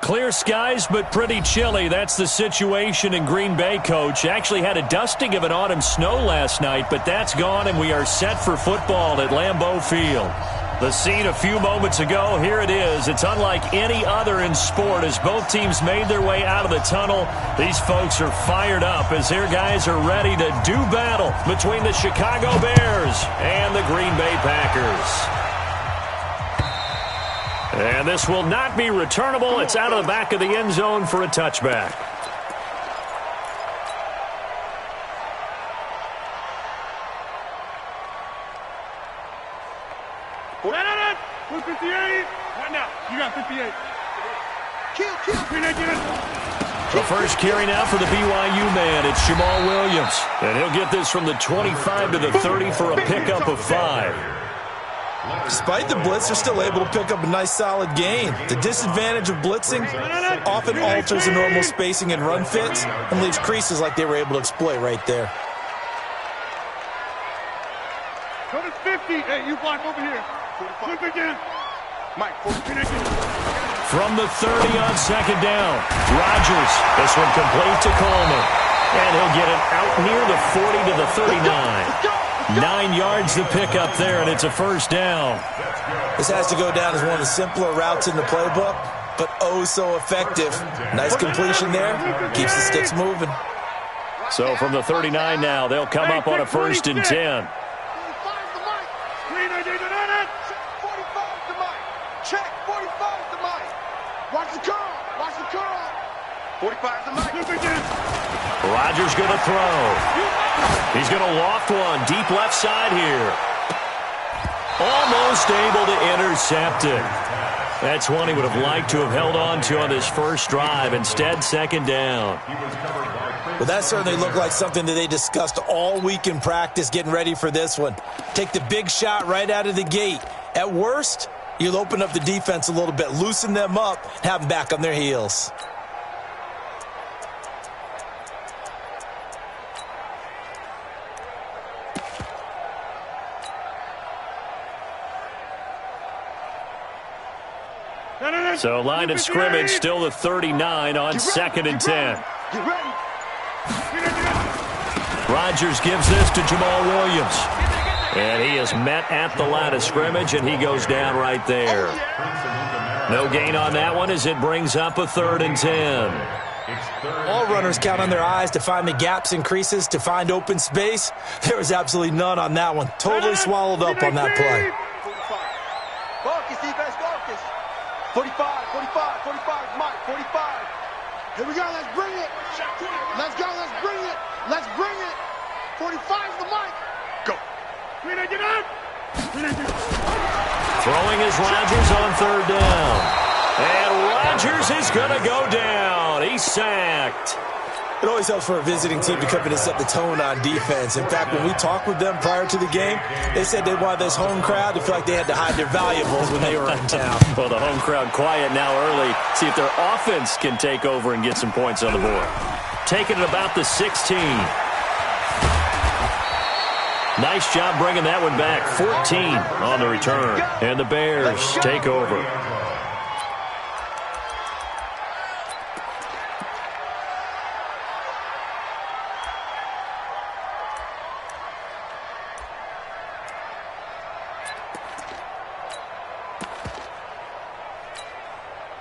Clear skies, but pretty chilly. That's the situation in Green Bay, Coach. Actually had a dusting of an autumn snow last night, but that's gone, and we are set for football at Lambeau Field. The scene a few moments ago, here it is. It's unlike any other in sport as both teams made their way out of the tunnel. These folks are fired up as their guys are ready to do battle between the Chicago Bears and the Green Bay Packers. And this will not be returnable. It's out of the back of the end zone for a touchback. Put 58. Right now. You got 58. The first carry now for the BYU man. It's Jamal Williams. And he'll get this from the 25 to the 30 for a pickup of 5. Despite the blitz, they're still able to pick up a nice solid gain. The disadvantage of blitzing often alters the normal spacing and run fits and leaves creases like they were able to exploit right there. Go to 50. Hey, you block over here. Flip again. Mike, from the 30 on second down. Rodgers. This one complete to Coleman. And he'll get it out near the 40 to the 39. 9 yards to pick up there, and it's a first down. This has to go down as one of the simpler routes in the playbook, but oh so effective. Nice completion there. Keeps the sticks moving. So from the 39 now, they'll come up on a 1st and 10. Check, 45 to Mike. Watch the curl. Watch the curl. 45 to Mike. Rodgers going to throw. He's going to loft one deep left side here. Almost able to intercept it. That's one he would have liked to have held on to on this first drive. Instead, second down. Well, that certainly looked like something that they discussed all week in practice getting ready for this one. Take the big shot right out of the gate. At worst, you'll open up the defense a little bit, loosen them up, have them back on their heels. So line of scrimmage still the 39 on 2nd and 10. Rodgers gives this to Jamal Williams. And he is met at the line of scrimmage, and he goes down right there. No gain on that one as it brings up a 3rd and 10. All runners count on their eyes to find the gaps and creases, to find open space. There was absolutely none on that one. Totally swallowed up on that play. Focus, defense, focus. 45, 45, Mike, 45. Here we go, let's bring it. Let's go, let's bring it. Let's bring it. 45's the Mike. Go. Throwing is Rodgers on 3rd down. And Rodgers is going to go down. He's sacked. It always helps for a visiting team to come in and set the tone on defense. In fact, when we talked with them prior to the game, they said they wanted this home crowd to feel like they had to hide their valuables when they were in town. Well, the home crowd quiet now early. See if their offense can take over and get some points on the board. Taking it about the 16. Nice job bringing that one back. 14 on the return. And the Bears take over.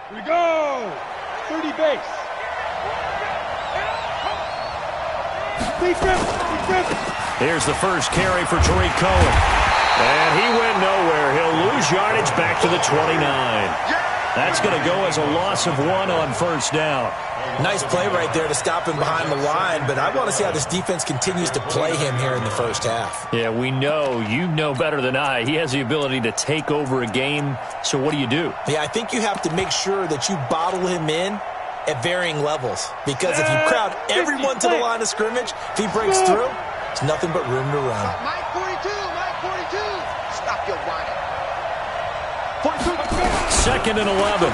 Here we go. 30 base. Here's the first carry for Tariq Cohen. And he went nowhere. He'll lose yardage back to the 29. That's going to go as a loss of 1 on 1st down. Nice play right there to stop him behind the line, but I want to see how this defense continues to play him here in the first half. Yeah, we know. You know better than I. He has the ability to take over a game, so what do you do? Yeah, I think you have to make sure that you bottle him in at varying levels, because if you crowd everyone to the line of scrimmage, if he breaks through, it's nothing but room to run. Mike 42, Mike 42. Stop your whining. 42. 2nd and 11.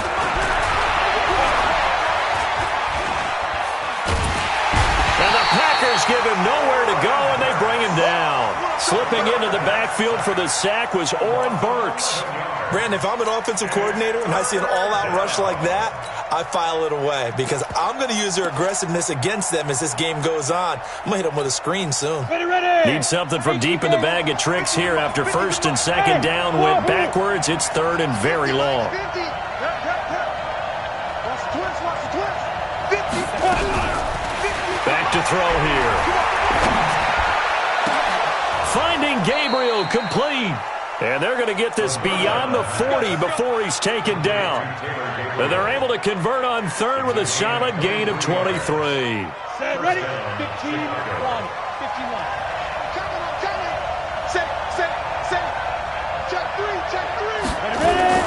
And the Packers give him nowhere to go, and they bring him down. Slipping into the backfield for the sack was Oren Burks. Brandon, if I'm an offensive coordinator and I see an all-out rush like that, I file it away because I'm going to use their aggressiveness against them as this game goes on. I'm going to hit them with a screen soon. Need something from deep in the bag of tricks here after first and second down went backwards. It's third and very long. Back to throw here. Finding Gabriel complete. And they're going to get this beyond the 40 before he's taken down. And they're able to convert on third with a solid gain of 23. Set, ready? 15, 1, 51. Set. Check three. Ready?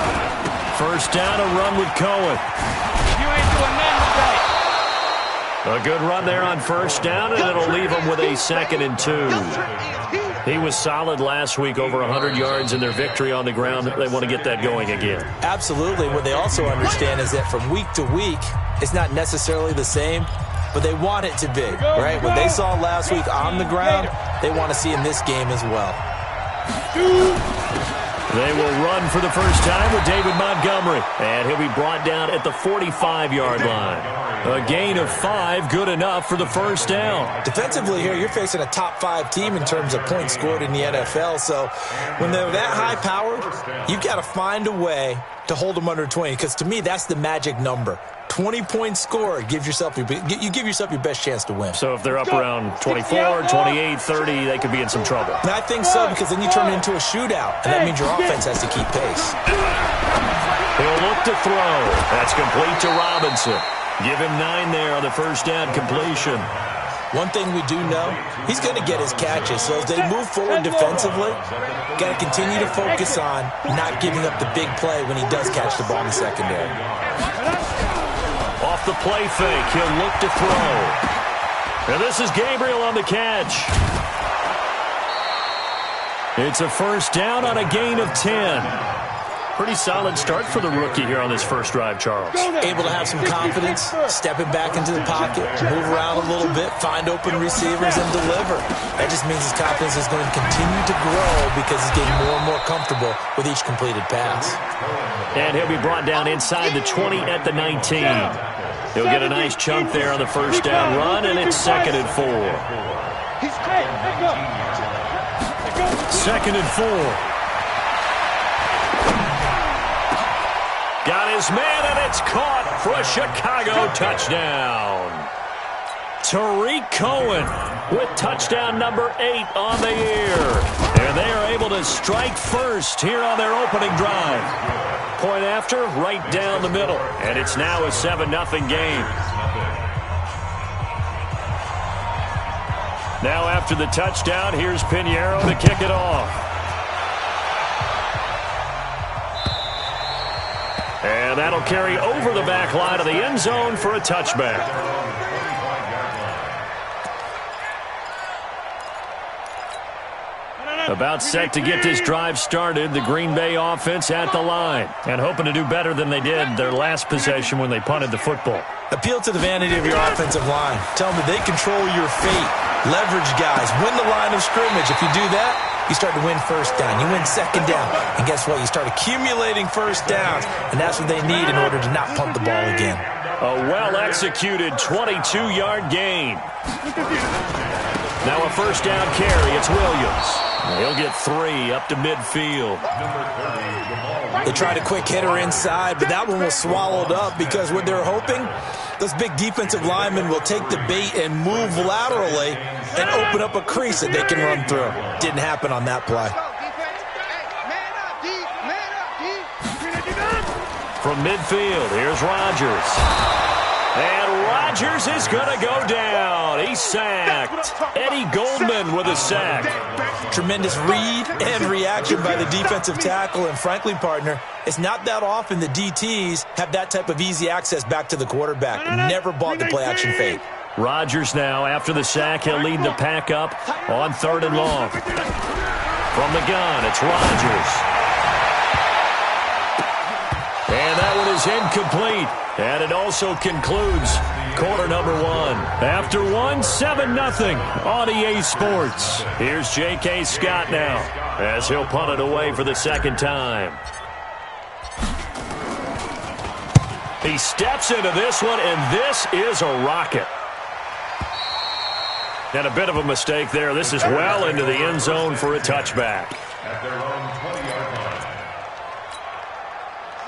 First down, a run with Cohen. You ain't doing nothing today. A good run there on first down, and it'll leave them with a 2nd and 2. He was solid last week, over 100 yards in their victory on the ground. They want to get that going again. Absolutely. What they also understand is that from week to week, it's not necessarily the same, but they want it to be, right? What they saw last week on the ground, they want to see in this game as well. They will run for the first time with David Montgomery, and he'll be brought down at the 45-yard line. A gain of 5, good enough for the first down. Defensively here, you're facing a top 5 team in terms of points scored in the NFL, so when they're that high-powered, you've got to find a way to hold them under 20, because to me, that's the magic number. 20 points scored, you give yourself your best chance to win. So if they're up around 24, 28, 30, they could be in some trouble. And I think so, because then you turn it into a shootout, and that means your offense has to keep pace. He'll look to throw. That's complete to Robinson. Give him 9 there on the first down completion. One thing we do know, he's going to get his catches. So as they move forward defensively, got to continue to focus on not giving up the big play when he does catch the ball in the secondary. Off the play fake, he'll look to throw. And this is Gabriel on the catch. It's a first down on a gain of 10. Pretty solid start for the rookie here on this first drive, Charles. Able to have some confidence, stepping back into the pocket, move around a little bit, find open receivers, and deliver. That just means his confidence is going to continue to grow because he's getting more and more comfortable with each completed pass. And he'll be brought down inside the 20 at the 19. He'll get a nice chunk there on the first down run, and it's 2nd and 4. 2nd and 4. Got his man, and it's caught for a Chicago touchdown. Tariq Cohen with touchdown number 8 on the year. And they are able to strike first here on their opening drive. Point after, right down the middle. And it's now a 7-0 game. Now after the touchdown, here's Pinheiro to kick it off. And that'll carry over the back line of the end zone for a touchback. About set to get this drive started, the Green Bay offense at the line. And hoping to do better than they did their last possession when they punted the football. Appeal to the vanity of your offensive line. Tell them that they control your fate. Leverage guys. Win the line of scrimmage. If you do that, you start to win first down. You win second down. And guess what? You start accumulating first downs. And that's what they need in order to not punt the ball again. A well-executed 22-yard gain. Now a first down carry. It's Williams. He'll get 3 up to midfield. They tried a quick hitter inside, but that one was swallowed up because what they're hoping, those big defensive linemen will take the bait and move laterally and open up a crease that they can run through. Didn't happen on that play. From midfield, here's Rodgers. And Rodgers is going to go down. He's sacked. Eddie Goldman with a sack. Tremendous read and reaction by the defensive tackle. And frankly, partner, it's not that often the DTs have that type of easy access back to the quarterback. Never bought the play-action fake. Rodgers now, after the sack, he'll lead the pack up on 3rd and long. From the gun, it's Rodgers. And that one is incomplete. And it also concludes quarter number 1. After 1, 7-0 on EA Sports. Here's J.K. Scott now as he'll punt it away for the second time. He steps into this one, and this is a rocket. And a bit of a mistake there. This is well into the end zone for a touchback.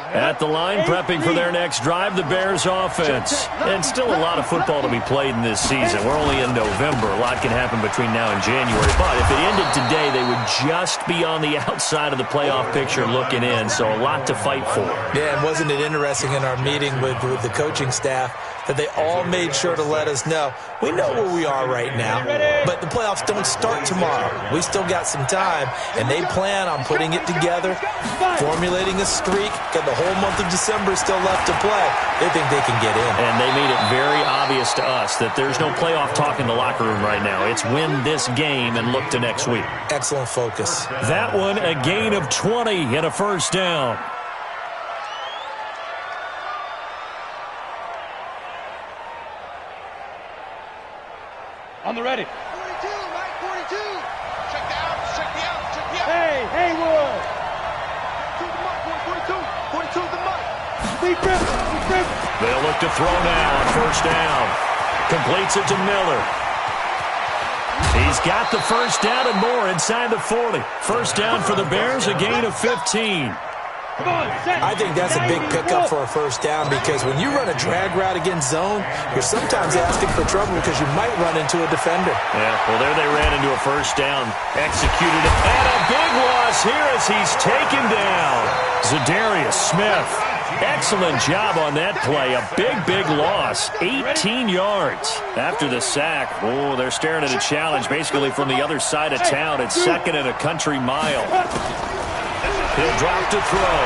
At the line, prepping for their next drive, the Bears offense. And still a lot of football to be played in this season. We're only in November. A lot can happen between now and January. But if it ended today, they would just be on the outside of the playoff picture looking in. So a lot to fight for. Yeah, and wasn't it interesting in our meeting with the coaching staff that they all made sure to let us know, we know where we are right now, but the playoffs don't start tomorrow. We still got some time, and they plan on putting it together, formulating a streak, got the whole month of December still left to play. They think they can get in. And they made it very obvious to us that there's no playoff talk in the locker room right now. It's win this game and look to next week. Excellent focus. That one, a gain of 20 and a first down. On the ready. 42, Mike, 42. Check the out. Hey, Haywood. 42 the Mike. Deep grip. They'll look to throw now. First down. Completes it to Miller. He's got the first down and more inside the 40. First down for the Bears, a gain of 15. I think that's a big pickup for a first down because when you run a drag route against zone, you're sometimes asking for trouble because you might run into a defender. Yeah, well, there they ran into a first down. Executed it. And a big loss here as he's taken down. Zadarius Smith. Excellent job on that play. A big loss. 18 yards. After the sack, oh, they're staring at a challenge basically from the other side of town. It's second and a country mile. He'll drop to throw.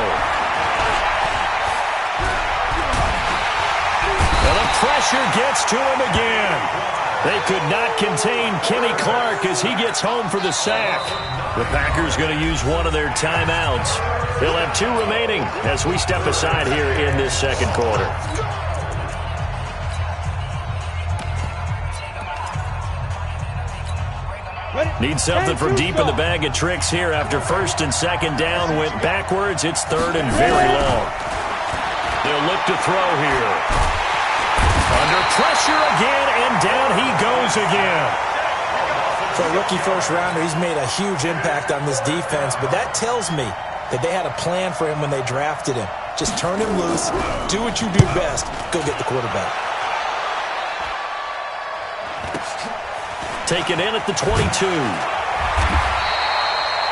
And the pressure gets to him again. They could not contain Kenny Clark as he gets home for the sack. The Packers going to use one of their timeouts. They'll have 2 remaining as we step aside here in this second quarter. Need something from deep in the bag of tricks here after first and second down went backwards. It's third and very long. They'll look to throw here. Under pressure again, and down he goes again. For a rookie first rounder, he's made a huge impact on this defense, but that tells me that they had a plan for him when they drafted him. Just turn him loose, do what you do best, go get the quarterback. Taken in at the 22.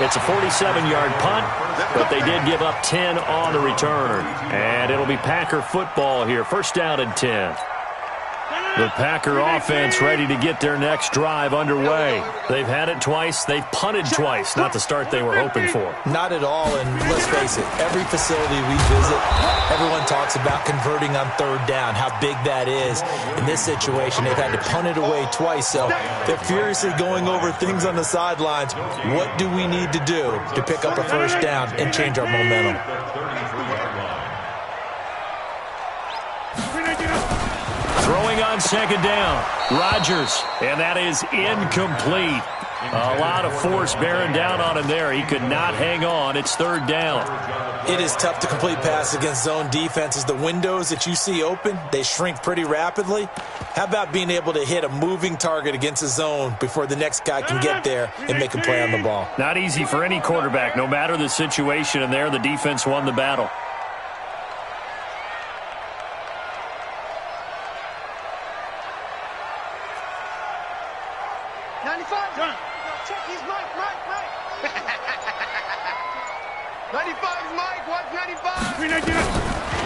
It's a 47-yard punt, but they did give up 10 on the return. And it'll be Packer football here. First down and 10. The Packer offense ready to get their next drive underway. They've had it twice. They've punted twice. Not the start they were hoping for. Not at all, and let's face it, every facility we visit, everyone talks about converting on third down, how big that is. In this situation, they've had to punt it away twice, so they're furiously going over things on the sidelines. What do we need to do to pick up a first down and change our momentum? Throwing on second down, Rodgers, and that is incomplete. A lot of force bearing down on him there. He could not hang on. It's third down. It is tough to complete passes against zone defenses. The windows that you see open, they shrink pretty rapidly. How about being able to hit a moving target against a zone before the next guy can get there and make a play on the ball? Not easy for any quarterback, no matter the situation, and there the defense won the battle.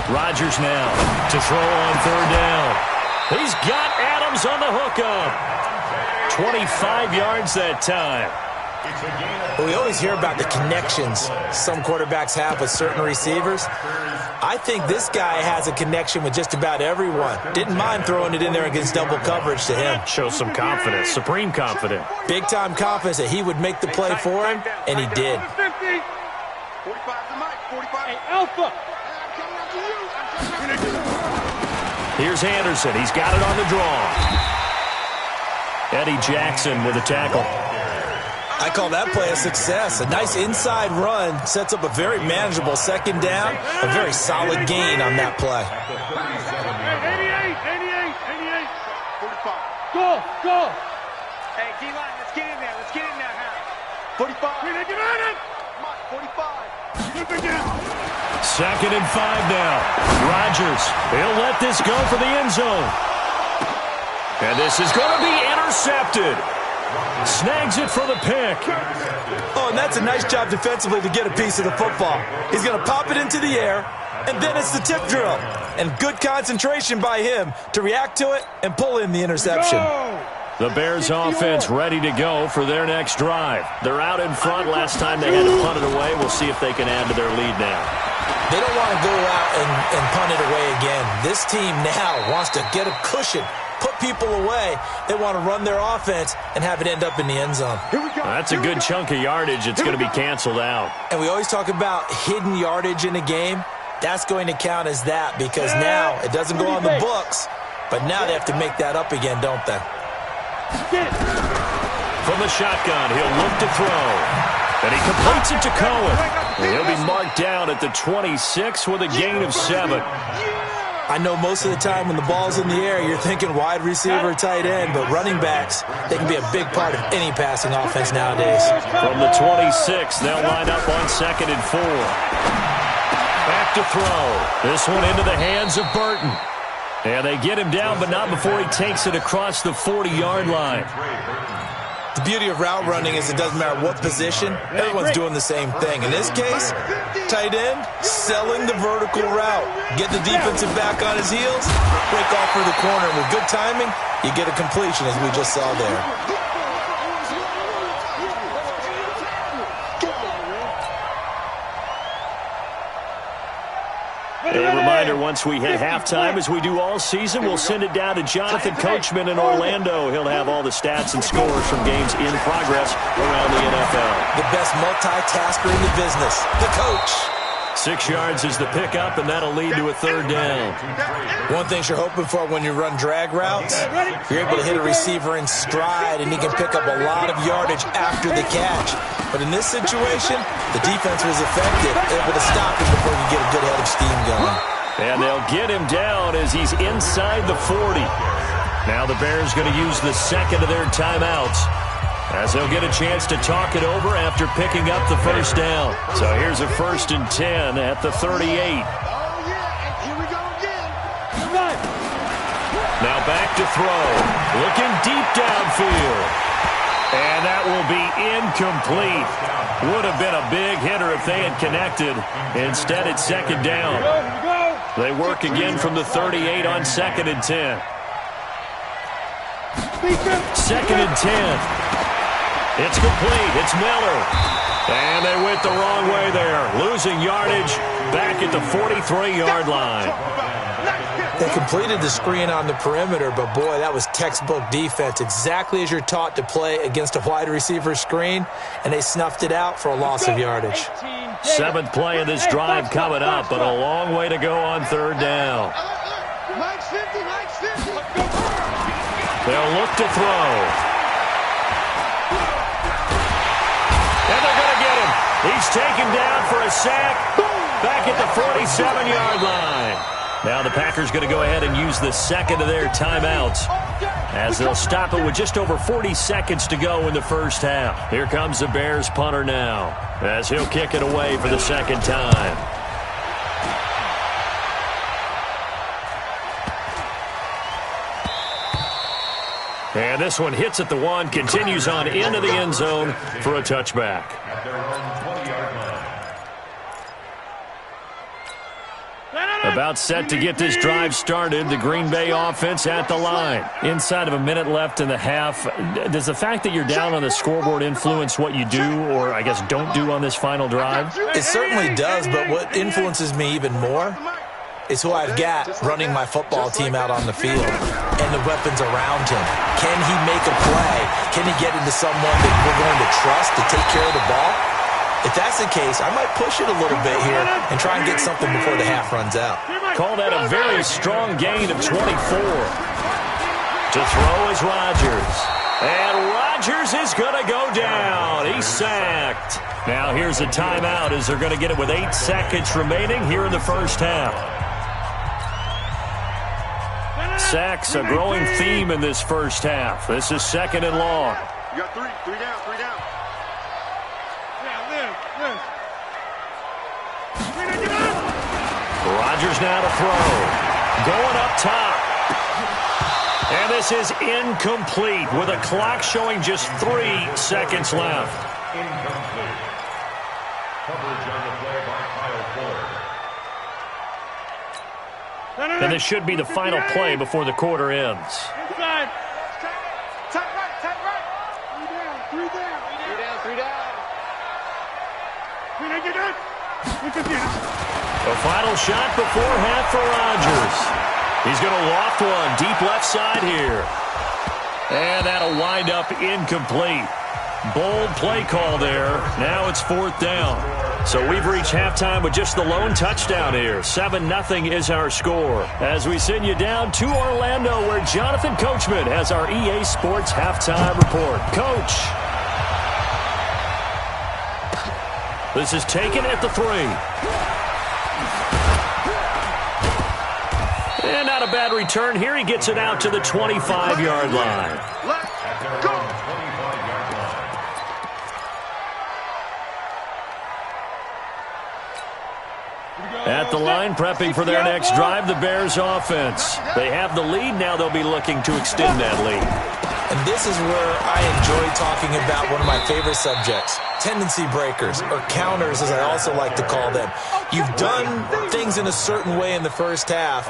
Rodgers now to throw on third down. He's got Adams on the hookup. 25 yards that time. We always hear about the connections some quarterbacks have with certain receivers. I think this guy has a connection with just about everyone. Didn't mind throwing it in there against double coverage to him. Shows some confidence, supreme confidence. Big-time confidence that he would make the play for him, and he did. 45 to Mike, 45. Hey, Alpha. Here's Anderson. He's got it on the draw. Eddie Jackson with a tackle. I call that play a success. A nice inside run sets up a very manageable second down, a very solid gain on that play. 88. 45. Go. Hey, D-line, let's get in there. Let's get in there, huh? 45. 45. Second and 5 now. Rodgers, he'll let this go for the end zone. And this is going to be intercepted. Snags it for the pick. Oh, and that's a nice job defensively to get a piece of the football. He's going to pop it into the air, and then it's the tip drill. And good concentration by him to react to it and pull in the interception. The Bears offense ready to go for their next drive. They're out in front. Last time they had to punt it away. We'll see if they can add to their lead now. They don't want to go out and punt it away again. This team now wants to get a cushion, put people away. They want to run their offense and have it end up in the end zone. That's a good chunk of yardage. It's going to be canceled out. And we always talk about hidden yardage in a game. That's going to count as that because now it doesn't go on the books, but now they have to make that up again, don't they? From the shotgun, he'll look to throw. And he completes it to Cohen. And he'll be marked down at the 26 with a gain of 7. I know most of the time when the ball's in the air, you're thinking wide receiver, tight end, but running backs, they can be a big part of any passing offense nowadays. From the 26, they'll line up on 2nd and 4. Back to throw. This one into the hands of Burton. And they get him down, but not before he takes it across the 40-yard line. The beauty of route running is it doesn't matter what position, everyone's doing the same thing. In this case, tight end, selling the vertical route. Get the defensive back on his heels, break off for the corner. And with good timing, you get a completion as we just saw there. A reminder, once we hit halftime, as we do all season, we'll send it down to Jonathan Coachman in Orlando. He'll have all the stats and scores from games in progress around the NFL. The best multitasker in the business, the coach. 6 yards is the pickup, and that'll lead to a 3rd down. One thing you're hoping for when you run drag routes, you're able to hit a receiver in stride, and he can pick up a lot of yardage after the catch. But in this situation, the defense was effective, able to stop him before you get a good head of steam going. And they'll get him down as he's inside the 40. Now the Bears going to use the second of their timeouts, as they'll get a chance to talk it over after picking up the 1st down. So here's a 1st and 10 at the 38. Oh, yeah, here we go again. Now back to throw. Looking deep downfield. And that will be incomplete. Would have been a big hitter if they had connected. Instead, it's 2nd down. They work again from the 38 on 2nd and 10. 2nd and 10. It's complete. It's Miller. And they went the wrong way there. Losing yardage back at the 43-yard line. They completed the screen on the perimeter, but boy, that was textbook defense. Exactly as you're taught to play against a wide receiver screen, and they snuffed it out for a loss of yardage. 7th play of this drive coming up, but a long way to go on 3rd down. They'll look to throw. And they're going to get him. He's taken down for a sack back at the 47-yard line. Now the Packers going to go ahead and use the second of their timeouts, as they'll stop it with just over 40 seconds to go in the 1st half. Here comes the Bears punter now, as he'll kick it away for the 2nd time. And this one hits at the 1, continues on into the end zone for a touchback. About set to get this drive started. The Green Bay offense at the line. Inside of a minute left in the half. Does the fact that you're down on the scoreboard influence what you do, or I guess don't do on this final drive? It certainly does, but what influences me even more is who I've got running my football team out on the field and the weapons around him. Can he make a play? Can he get into someone that we're going to trust to take care of the ball? If that's the case, I might push it a little bit here and try and get something before the half runs out. Call that a very strong gain of 24. To throw is Rodgers. And Rodgers is going to go down. He's sacked. Now here's a timeout as they're going to get it with 8 seconds remaining here in the first half. Sacks a growing theme in this first half. This is 2nd and long. You got 3 down, 3 down. Rodgers now to throw. Going up top. And this is incomplete with a clock showing just 3 seconds left. Incomplete. Coverage on the play by Kyle Ford. And this should be the final play before the quarter ends. Inside. Tight right. 3 down. 3 down. The final shot before half for Rodgers. He's going to loft one deep left side here. And that'll wind up incomplete. Bold play call there. Now it's 4th down. So we've reached halftime with just the lone touchdown here. 7-0 is our score. As we send you down to Orlando, where Jonathan Coachman has our EA Sports halftime report. Coach. This is taken at the 3. And not a bad return here. He gets it out to the 25-yard line. Let's go. At the line, prepping for their next drive, the Bears offense. They have the lead. Now they'll be looking to extend that lead. And this is where I enjoy talking about one of my favorite subjects, tendency breakers, or counters as I also like to call them. You've done things in a certain way in the first half,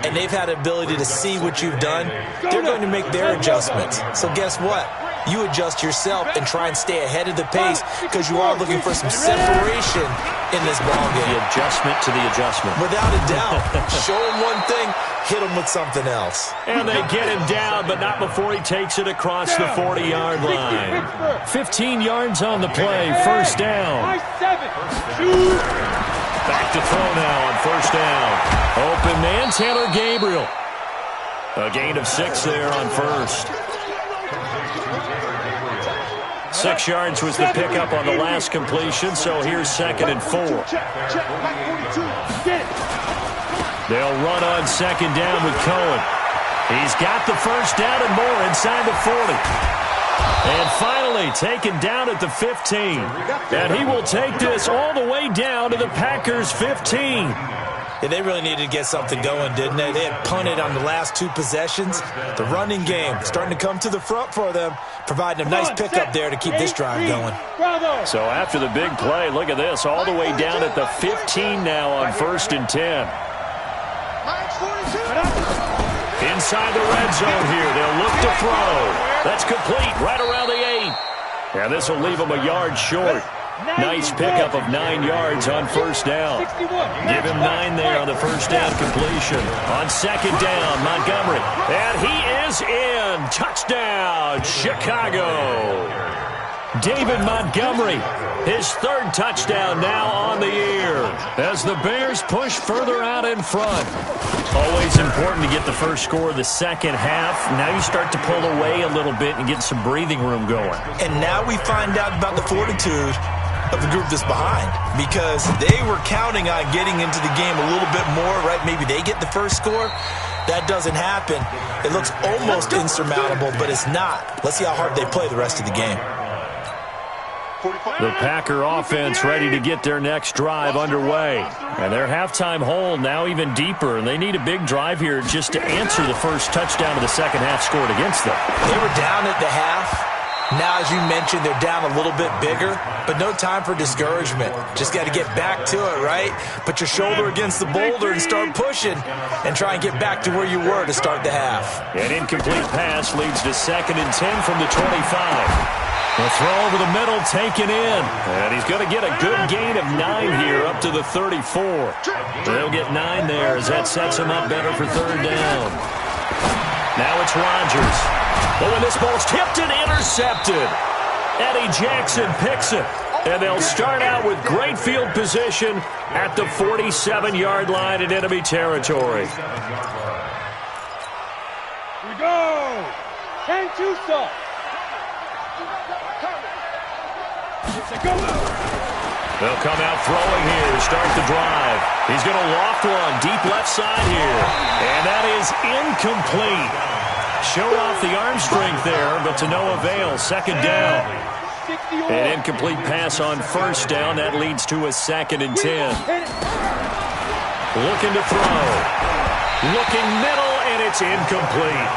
and they've had the ability to see what you've done. They're going to make their adjustments. So guess what? You adjust yourself and try and stay ahead of the pace because you are looking for some separation in this ballgame. The adjustment to the adjustment. Without a doubt. Show him one thing, hit him with something else. And they get him down, but not before he takes it across the 40-yard line. 15 yards on the play, 1st down. Back to throw now on 1st down. Open man, Taylor Gabriel. A gain of 6 there on 1st. 6 yards was the pickup on the last completion, so here's 2nd and 4. They'll run on 2nd down with Cohen. He's got the 1st down and more inside the 40. And finally taken down at the 15. And he will take this all the way down to the Packers' 15. Yeah, they really needed to get something going, didn't they? They had punted on the last 2 possessions. The running game starting to come to the front for them, providing a nice pickup there to keep this drive going. So after the big play, look at this, all the way down at the 15 now on 1st and 10. Inside the red zone here, they'll look to throw. That's complete right around the 8. And this will leave them a yard short. Nice pickup of 9 yards on 1st down. Give him 9 there on the 1st down completion. On 2nd down, Montgomery. And he is in. Touchdown, Chicago. David Montgomery, his 3rd touchdown now on the year as the Bears push further out in front. Always important to get the first score of the second half. Now you start to pull away a little bit and get some breathing room going. And now we find out about the fortitude of the group that's behind, because they were counting on getting into the game a little bit more, right? Maybe they get the first score. That doesn't happen. It looks almost insurmountable, but it's not. Let's see how hard they play the rest of the game. The Packer offense ready to get their next drive underway. And their halftime hole now even deeper, and they need a big drive here just to answer the first touchdown of the second half scored against them. They were down at the half. Now, as you mentioned, they're down a little bit bigger, but no time for discouragement. Just got to get back to it, right? Put your shoulder against the boulder and start pushing and try and get back to where you were to start the half. An incomplete pass leads to 2nd and 10 from the 25. The throw over the middle taken in. And he's going to get a good gain of 9 here up to the 34. They'll get 9 there as that sets him up better for 3rd down. Now it's Rodgers. Oh, and this ball's tipped and intercepted. Eddie Jackson picks it. And they'll start out with great field position at the 47-yard line in enemy territory. Here we go. 10-2 stop. They'll come out throwing here to start the drive. He's going to loft one deep left side here. And that is incomplete. Showed off the arm strength there, but to no avail. Second down. An incomplete pass on first down. That leads to a 2nd and 10. Looking to throw. Looking middle, and it's incomplete.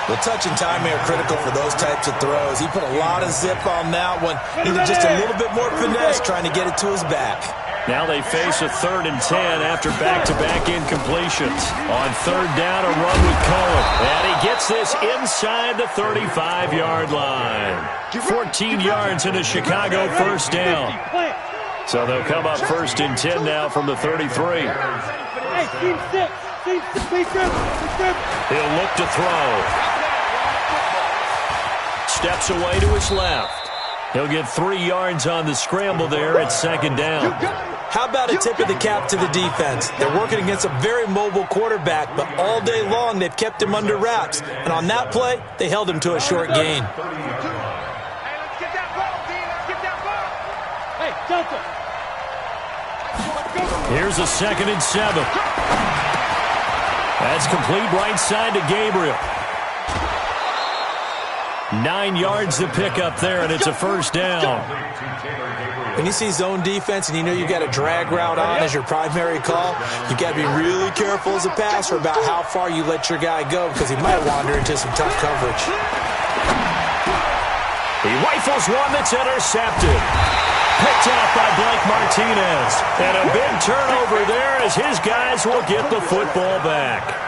The touch and timing are critical for those types of throws. He put a lot of zip on that one. Needed just a little bit more finesse trying to get it to his back. Now they face a 3rd and 10 after back-to-back incompletions. On 3rd down, a run with Cohen. And he gets this inside the 35-yard line. 14 yards in a Chicago first down. So they'll come up 1st and 10 now from the 33. He'll look to throw. Steps away to his left. He'll get 3 yards on the scramble there at 2nd down. How about a tip of the cap to the defense? They're working against a very mobile quarterback, but all day long they've kept him under wraps. And on that play, they held him to a short gain. Hey, let's get that ball, D. Let's get that ball. Hey, Delta. Here's a 2nd and 7. That's complete right side to Gabriel. 9 yards to pick up there, and it's a first down. When you see zone defense and you know you've got a drag route on as your primary call, you've got to be really careful as a passer about how far you let your guy go because he might wander into some tough coverage. He rifles one that's intercepted. Picked off by Blake Martinez. And a big turnover there as his guys will get the football back.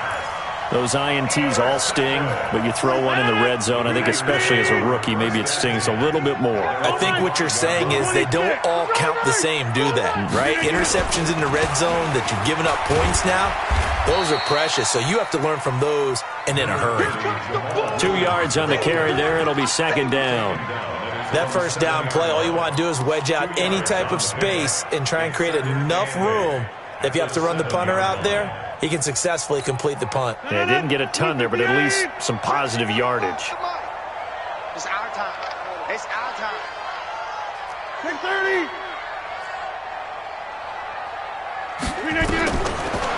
Those INTs all sting, but you throw one in the red zone, I think especially as a rookie, maybe it stings a little bit more. I think what you're saying is they don't all count the same, do they? Right? Interceptions in the red zone that you've given up points now, those are precious, so you have to learn from those and in a hurry. 2 yards on the carry there. It'll be 2nd down. That first down play, all you want to do is wedge out any type of space and try and create enough room. If you have to run the punter out there, he can successfully complete the punt. Yeah, didn't get a ton there, but at least some positive yardage. It's our time. It's our time. 6:30.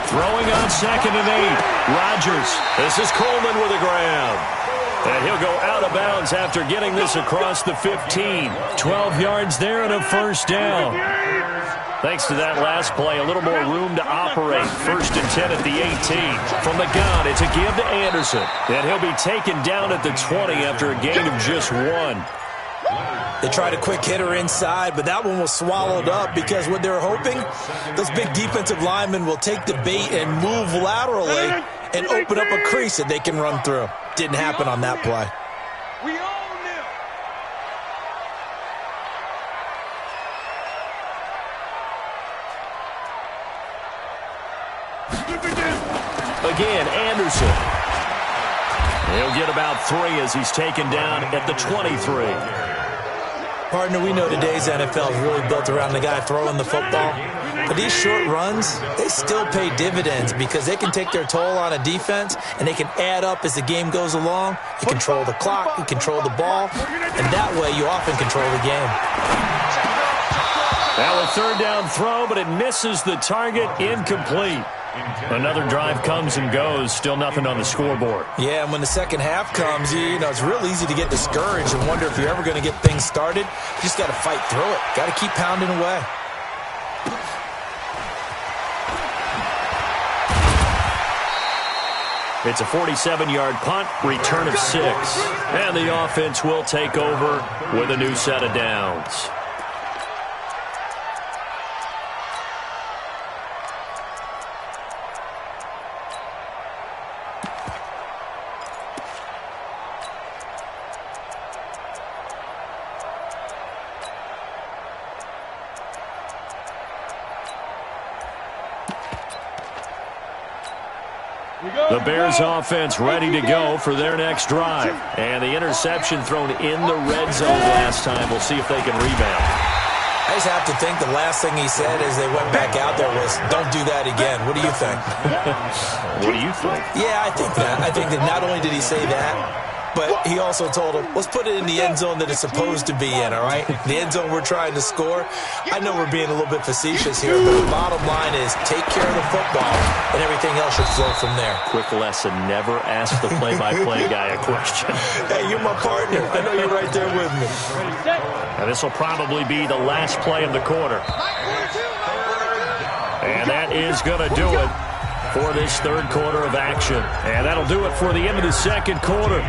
Throwing on 2nd and 8. Rodgers. This is Coleman with a grab. And he'll go out of bounds after getting this across the 15. 12 yards there and a first down. Thanks to that last play, a little more room to operate. 1st and 10 at the 18. From the gun, it's a give to Anderson. And he'll be taken down at the 20 after a gain of just 1. They tried a quick hitter inside, but that one was swallowed up because what they're hoping, those big defensive linemen will take the bait and move laterally and open up a crease that they can run through. Didn't happen on that play. We own them. Again, Anderson. He'll get about 3 as he's taken down at the 23. Partner, we know today's NFL is really built around the guy throwing the football. But these short runs, they still pay dividends because they can take their toll on a defense and they can add up as the game goes along. You control the clock, you control the ball, and that way you often control the game. Now a 3rd down throw, but it misses the target. Incomplete. Another drive comes and goes. Still nothing on the scoreboard. Yeah, and when the second half comes, you know, it's real easy to get discouraged and wonder if you're ever going to get things started. You just got to fight through it. Got to keep pounding away. It's a 47-yard punt, return of 6. And the offense will take over with a new set of downs. The Bears offense ready to go for their next drive. And the interception thrown in the red zone last time. We'll see if they can rebound. I just have to think the last thing he said as they went back out there was, don't do that again. What do you think? What do you think? Yeah, I think that. I think that not only did he say that, But he also told him, let's put it in the end zone that it's supposed to be in, all right? The end zone we're trying to score. I know we're being a little bit facetious here, but the bottom line is take care of the football, and everything else should flow from there. Quick lesson, never ask the play-by-play guy a question. Hey, you're my partner. I know you're right there with me. And this will probably be the last play of the quarter. And that is going to do it for this third quarter of action. And that'll do it for the end of the second quarter.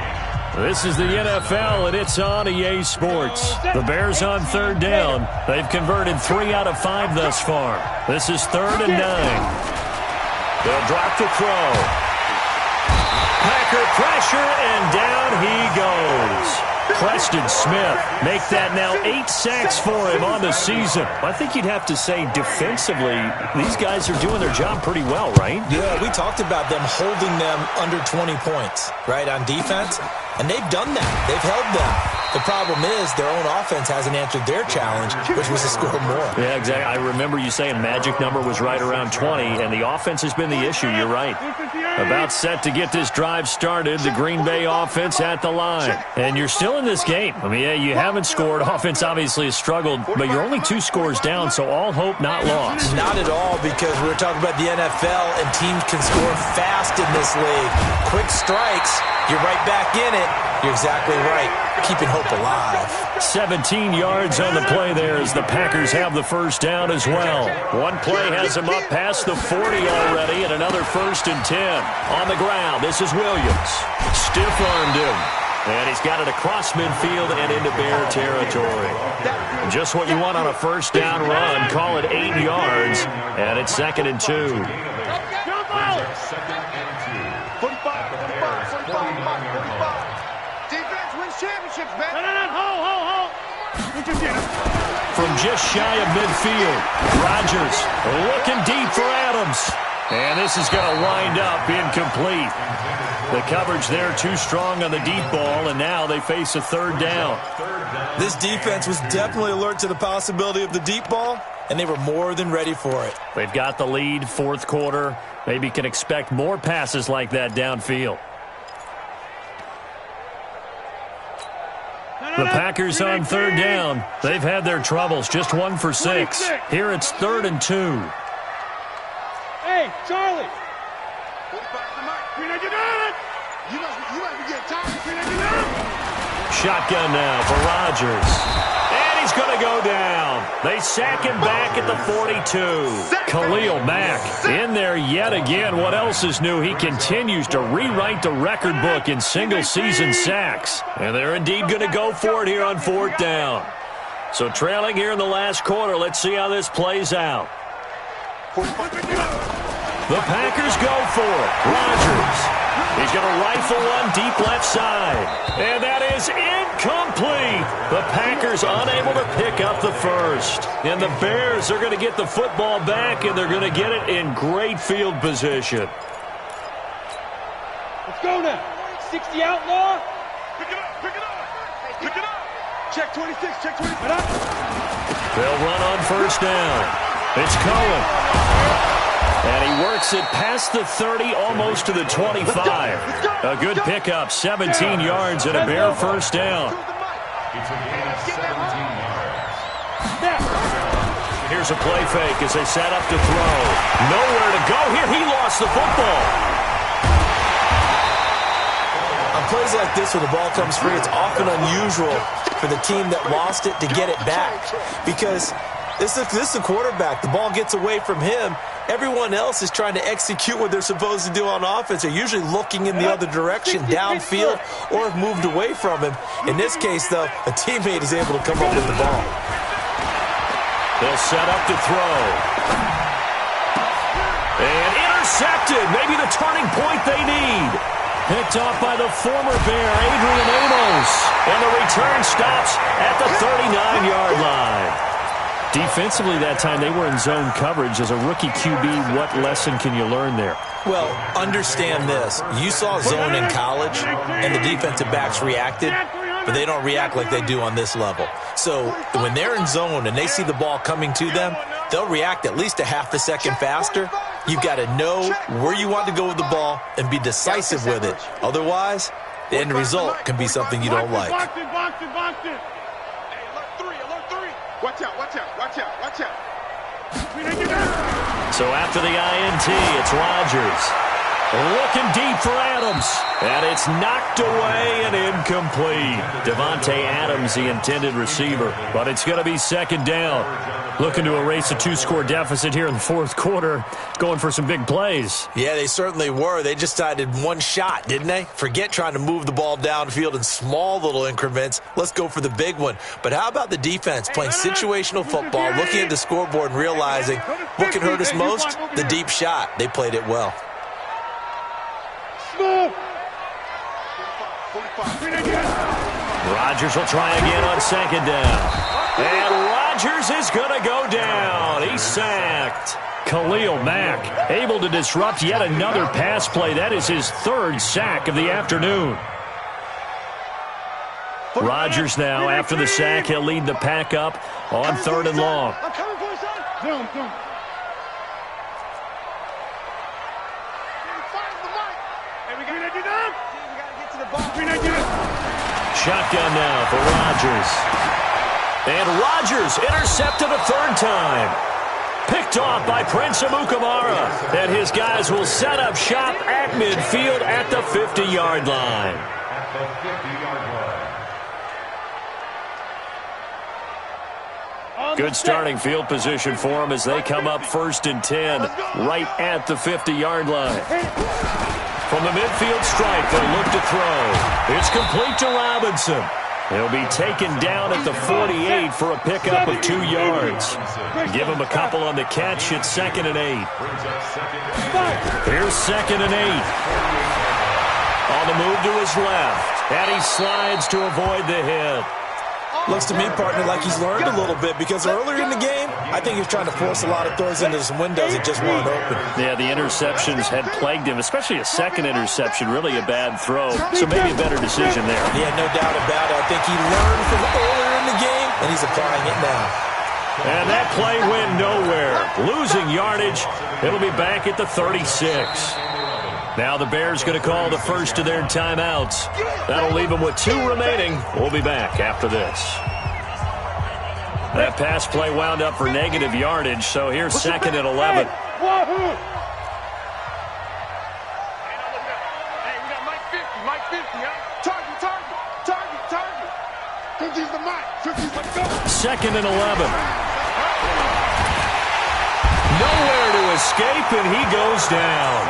This is the NFL, and it's on EA Sports. The Bears on third down. They've converted 3 out of 5 thus far. This is 3rd and 9. They'll drop the throw. Packer pressure, and down he goes. Preston Smith make that now 8 sacks for him on the season. I think you'd have to say defensively, these guys are doing their job pretty well, right? Yeah, we talked about them holding them under 20 points, right, on defense. And they've done that. They've held them. The problem is their own offense hasn't answered their challenge, which was to score more. Yeah, exactly. I remember you saying magic number was right around 20, and the offense has been the issue. You're right. About set to get this drive started, the Green Bay offense at the line. And you're still in this game. I mean, yeah, you haven't scored. Offense obviously has struggled, but you're only 2 scores down, so all hope not lost. Not at all, because we're talking about the NFL, and teams can score fast in this league. Quick strikes, you're right back in it. You're exactly right. Keeping hope alive. 17 yards on the play there as the Packers have the first down as well. One play has them up past the 40 already, and another 1st and 10. On the ground, this is Williams. Stiff-armed him. And he's got it across midfield and into Bear territory. Just what you want on a first down run. Call it 8 yards, and it's 2nd and 2. 45. Defense wins championships, man. From just shy of midfield, Rodgers looking deep for Adams. And this is going to wind up incomplete. The coverage there too strong on the deep ball, and now they face a 3rd down. This defense was definitely alert to the possibility of the deep ball, and they were more than ready for it. They've got the lead, 4th quarter. Maybe can expect more passes like that downfield. The Packers on 3rd down. They've had their troubles, just 1 for 6. Here it's 3rd and 2. Hey, Charlie. Shotgun now for Rodgers. And he's going to go down. They sack him back at the 42. Khalil Mack in there yet again. What else is new? He continues to rewrite the record book in single-season sacks. And they're indeed going to go for it here on 4th down. So trailing here in the last quarter. Let's see how this plays out. The Packers go for it. Rodgers. He's going to rifle one deep left side. And that is incomplete. The Packers unable to pick up the first. And the Bears are going to get the football back, and they're going to get it in great field position. Let's go now. 60 outlaw. Pick it up, pick it up. Pick it up. Check 26, check 26. They'll run on 1st down. It's Cohen. And he works it past the 30, almost to the 25. A good pickup, 17 yards and a Bear 1st down. It's a gain of 17 yards. Here's a play fake as they set up to throw. Nowhere to go here. He lost the football. On plays like this where the ball comes free, it's often unusual for the team that lost it to get it back. Because this is the quarterback. The ball gets away from him. Everyone else is trying to execute what they're supposed to do on offense. They're usually looking in the other direction, downfield, or have moved away from him. In this case, though, a teammate is able to come up with the ball. They'll set up to throw. And intercepted. Maybe the turning point they need. Picked off by the former Bear, Adrian Amos. And the return stops at the 39-yard line. Defensively that time, they were in zone coverage. As a rookie QB, what lesson can you learn there? Well, understand this. You saw zone in college, and the defensive backs reacted, but they don't react like they do on this level. So when they're in zone and they see the ball coming to them, they'll react at least a half a second faster. You've got to know where you want to go with the ball and be decisive with it. Otherwise, the end result can be something you don't like. Box it. Hey, alert three. Watch out. So after the INT, it's Rodgers. Looking deep for Adams. And it's knocked away and incomplete. Devontae Adams, the intended receiver. But it's going to be second down. Looking to erase a 2-score deficit here in the fourth quarter. Going for some big plays. Yeah, they certainly were. They just decided one shot, didn't they? Forget trying to move the ball downfield in small little increments. Let's go for the big one. But how about the defense playing situational football, looking at the scoreboard and realizing what can hurt us most? The deep shot. They played it well. Rodgers will try again on second down. And Rodgers is going to go down. He's sacked. Khalil Mack able to disrupt yet another pass play. That is his third sack of the afternoon. Rodgers now, after the sack, he'll lead the pack up on third and long. I'm coming for you, son. Zoom. Shotgun now for Rodgers. And Rodgers intercepted a third time. Picked off by Prince Amukamara. And his guys will set up shop at midfield at the 50-yard line. At the 50-yard line. Good starting field position for them as they come up 1st and 10 right at the 50-yard line. From the midfield stripe, they'll look to throw. It's complete to Robinson. He'll be taken down at the 48 for a pickup of 2 yards. Give him a couple on the catch. It's 2nd and 8. Here's 2nd and 8. On the move to his left. And he slides to avoid the hit. Looks to me, partner, like he's learned a little bit because earlier in the game, I think he was trying to force a lot of throws into some windows that just weren't open. Yeah, the interceptions had plagued him, especially a second interception, really a bad throw. So maybe a better decision there. Yeah, no doubt about it. I think he learned from earlier in the game, and he's applying it now. And that play went nowhere. Losing yardage. It'll be back at the 36. Now the Bears going to call the first of their timeouts. That'll leave them with 2 remaining. We'll be back after this. That pass play wound up for negative yardage, so here's 2nd and 11. Hey, we got Mike 50, huh? Target. 50's the mic. 50's the go. 2nd and 11. Nowhere to escape, and he goes down.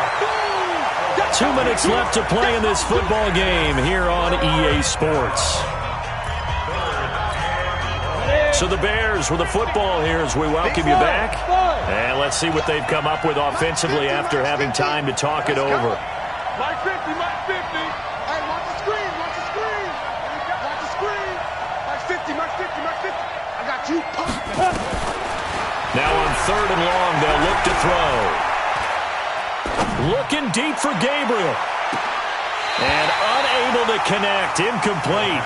2 minutes left to play in this football game here on EA Sports. So the Bears with the football here as we welcome you back. And let's see what they've come up with offensively after having time to talk it over. Mike 50. Hey, watch the screen. Watch the screen. Mike 50. I got you. Now on 3rd and long, they'll look to throw. Looking deep for Gabriel. And unable to connect. Incomplete.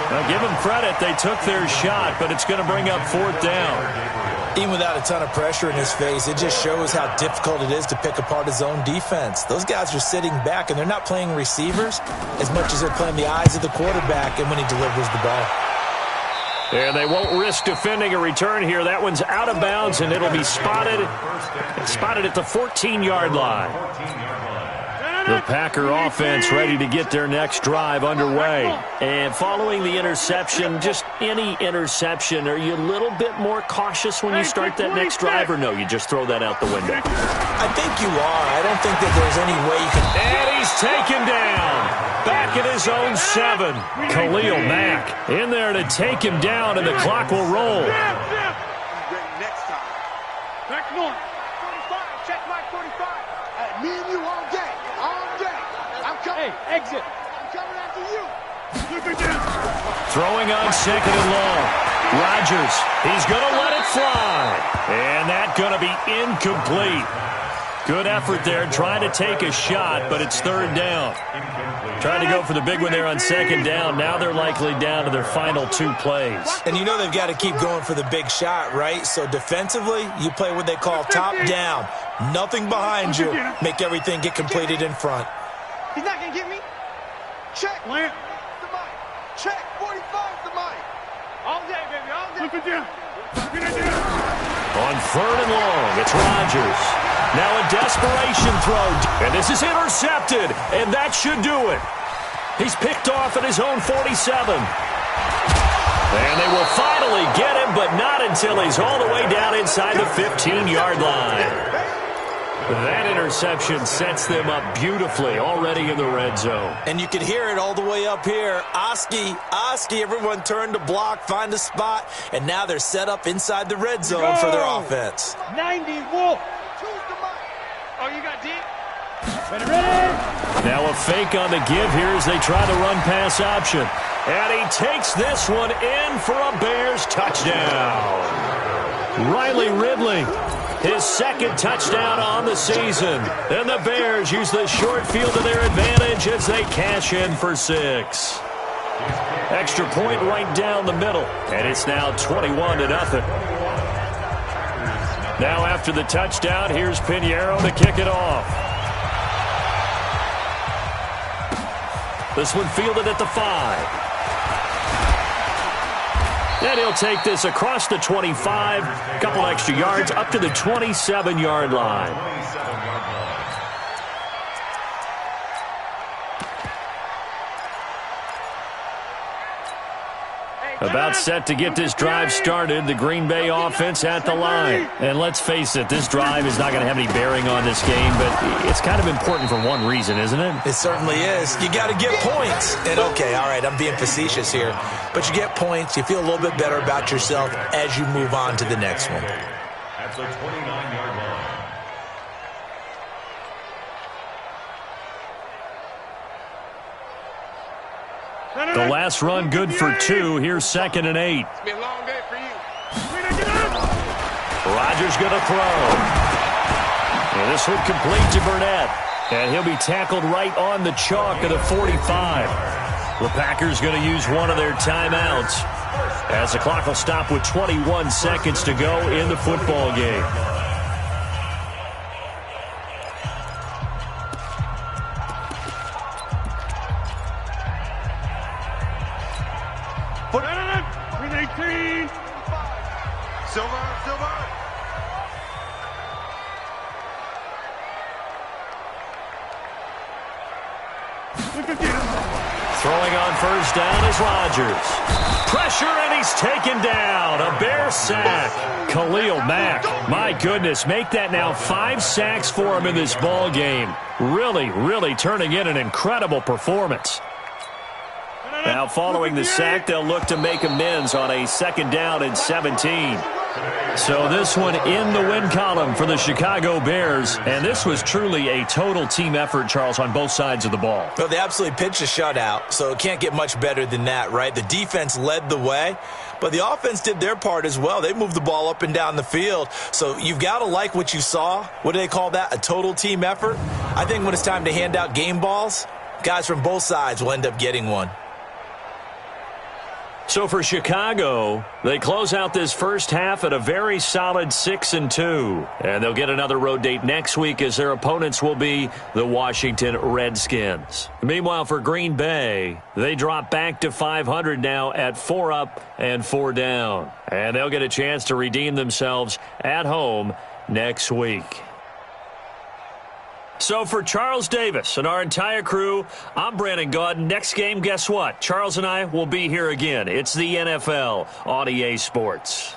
Now give them credit. They took their shot, but it's going to bring up 4th down. Even without a ton of pressure in his face, it just shows how difficult it is to pick apart his own defense. Those guys are sitting back, and they're not playing receivers as much as they're playing the eyes of the quarterback and when he delivers the ball. And they won't risk defending a return here. That one's out of bounds, and it'll be spotted at the 14-yard line. The Packer offense ready to get their next drive underway. And following the interception, just any interception, are you a little bit more cautious when you start that next drive, or no, you just throw that out the window? I think you are. I don't think that there's any way you can... And he's taken down. Back at his own 7. Khalil Mack in there to take him down, and the clock will roll. Ready next time. Back north. 45. Check my 45. Hey, me and you all day. I'm coming. Hey, exit. I'm coming after you. Look at this. Throwing on 2nd and long. Rodgers, he's going to let it fly. And that's going to be incomplete. Good effort there, trying to take a shot, but it's 3rd down. Trying to go for the big one there on 2nd down. Now they're likely down to their final 2 plays. And you know they've got to keep going for the big shot, right? So defensively, you play what they call top down. Nothing behind you. Make everything get completed in front. He's not going to get me. Check. Plant. The mic. Check. 45 the mic. All day, baby, all day. Look at them. Get it down. On 3rd and long, it's Rodgers. Now a desperation throw, and this is intercepted, and that should do it. He's picked off at his own 47. And they will finally get him, but not until he's all the way down inside the 15-yard line. That interception sets them up beautifully already in the red zone. And you can hear it all the way up here. Oski, everyone turned to block, find a spot, and now they're set up inside the red zone for their offense. 90 Wolf. Choose the mic. Oh, you got deep? Ready? Now a fake on the give here as they try the run-pass option. And he takes this one in for a Bears touchdown. Riley Ridley, his second touchdown on the season. And the Bears use the short field to their advantage as they cash in for 6. Extra point right down the middle. And it's now 21-0. Now after the touchdown, here's Pinheiro to kick it off. This one fielded at the 5. And he'll take this across the 25, a couple extra yards, up to the 27-yard line. About set to get this drive started, the Green Bay offense at the line. And let's face it, this drive is not going to have any bearing on this game, but it's kind of important for one reason, isn't it? It certainly is. You got to get points. And okay, all right, I'm being facetious here, but you get points, you feel a little bit better about yourself as you move on to the next one. At the 29-yard line. The last run good for 2. Here's 2nd and 8. It's been a long day for you. Rodgers going to throw. And this one complete to Burnett. And he'll be tackled right on the chalk of the 45. The Packers going to use one of their timeouts as the clock will stop with 21 seconds to go in the football game. With 18. Silver. Throwing on first down is Rodgers. Pressure, and he's taken down. A Bear sack. Khalil Mack, my goodness, make that now 5 sacks for him in this ball game. Really turning in an incredible performance. Now following the sack, they'll look to make amends on a 2nd down and 17. So this one in the win column for the Chicago Bears. And this was truly a total team effort, Charles, on both sides of the ball. Well, they absolutely pitched a shutout, so it can't get much better than that, right? The defense led the way, but the offense did their part as well. They moved the ball up and down the field. So you've got to like what you saw. What do they call that? A total team effort? I think when it's time to hand out game balls, guys from both sides will end up getting one. So for Chicago, they close out this first half at a very solid 6-2. And they'll get another road date next week as their opponents will be the Washington Redskins. Meanwhile, for Green Bay, they drop back to 500 now at 4 up and 4 down. And they'll get a chance to redeem themselves at home next week. So for Charles Davis and our entire crew, I'm Brandon Gaudin. Next game, guess what? Charles and I will be here again. It's the NFL on EA Sports.